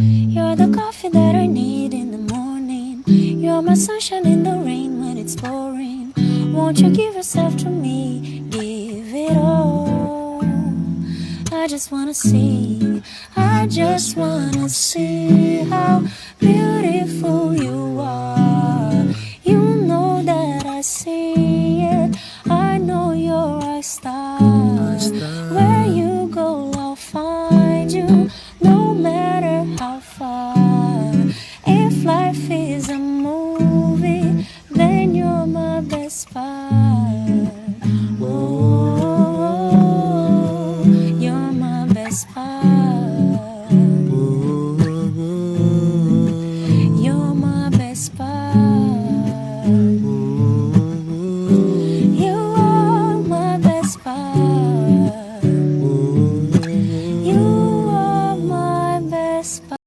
You're the coffee that I need in the morning. You're my sunshine in the rain when it's pouring. Won't you give yourself to me? Give it all. I just wanna see, I just wanna see how beautiful